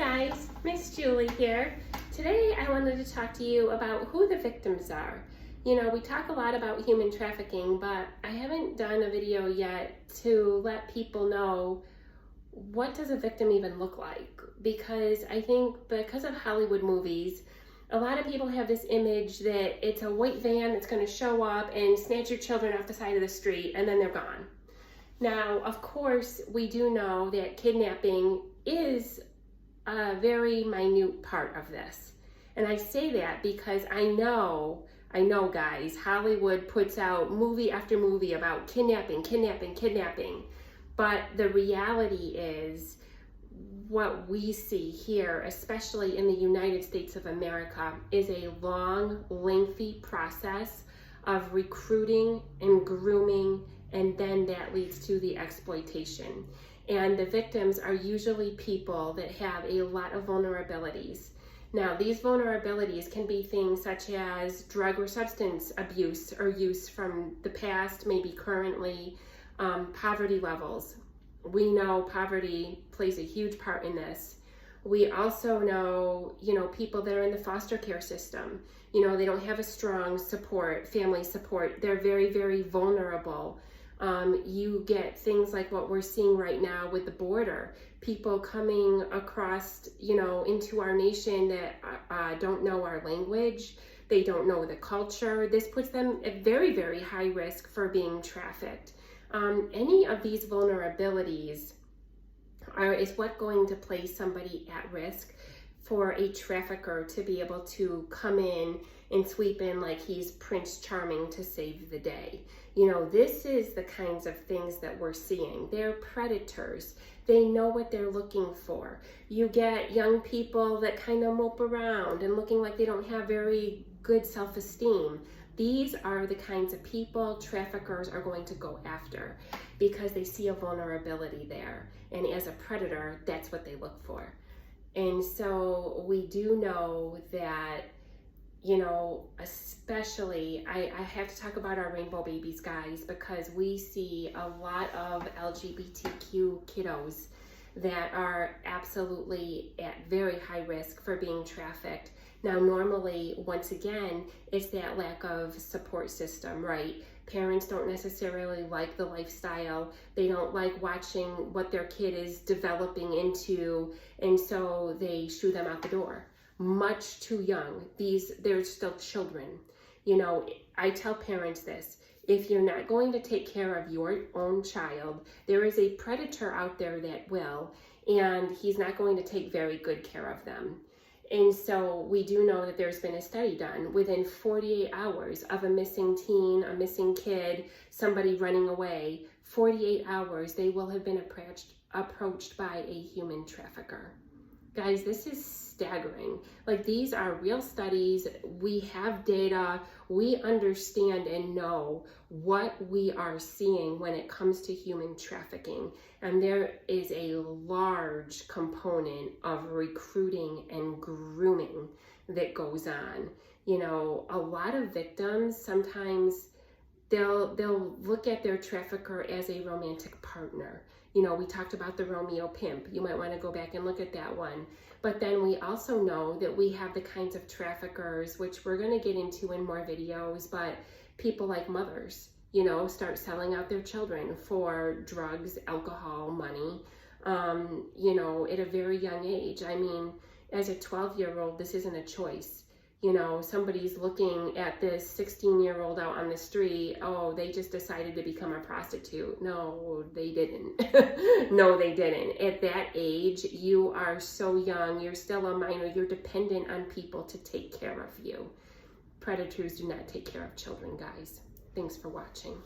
guys, Miss Julie here. Today I wanted to talk to you about who the victims are. You know, we talk a lot about human trafficking, but I haven't done a video yet to let people know what does a victim even look like. Because I think because of Hollywood movies, a lot of people have this image that it's a white van that's going to show up and snatch your children off the side of the street and then they're gone. Now, of course, we do know that kidnapping is a very minute part of this. And I say that because I know guys, Hollywood puts out movie after movie about kidnapping. But the reality is what we see here, especially in the United States of America, is a long, lengthy process of recruiting and grooming, and then that leads to the exploitation. And the victims are usually people that have a lot of vulnerabilities. Now, these vulnerabilities can be things such as drug or substance abuse or use from the past, maybe currently, poverty levels. We know poverty plays a huge part in this. We also know, people that are in the foster care system, they don't have a strong support, family support. They're very, very vulnerable. You get things like what we're seeing right now with the border, people coming across, into our nation that don't know our language, they don't know the culture. This puts them at very, very high risk for being trafficked. Any of these vulnerabilities is what going to place somebody at risk for a trafficker to be able to come in and sweep in like he's Prince Charming to save the day. This is the kinds of things that we're seeing. They're predators. They know what they're looking for. You get young people that kind of mope around and looking like they don't have very good self-esteem. These are the kinds of people traffickers are going to go after because they see a vulnerability there. And as a predator, that's what they look for. And so we do know that, especially, I have to talk about our rainbow babies, guys, because we see a lot of LGBTQ kiddos that are absolutely at very high risk for being trafficked. Now, normally, once again, it's that lack of support system, right? Parents don't necessarily like the lifestyle. They don't like watching what their kid is developing into, and so they shoo them out the door. Much too young. They're still children. I tell parents this: if you're not going to take care of your own child, there is a predator out there that will, and he's not going to take very good care of them. And so we do know that there's been a study done within 48 hours of a missing teen, a missing kid, somebody running away, 48 hours, they will have been approached by a human trafficker. Guys, this is staggering. Like, these are real studies. We have data. We understand and know what we are seeing when it comes to human trafficking. And there is a large component of recruiting and grooming that goes on. A lot of victims, sometimes they'll look at their trafficker as a romantic partner. We talked about the Romeo pimp. You might want to go back and look at that one. But then we also know that we have the kinds of traffickers, which we're going to get into in more videos, but people like mothers, start selling out their children for drugs, alcohol, money, at a very young age. I mean, as a 12-year-old, this isn't a choice. Somebody's looking at this 16-year-old out on the street. Oh, they just decided to become a prostitute. No, they didn't. No, they didn't. At that age, you are so young. You're still a minor. You're dependent on people to take care of you. Predators do not take care of children, guys. Thanks for watching.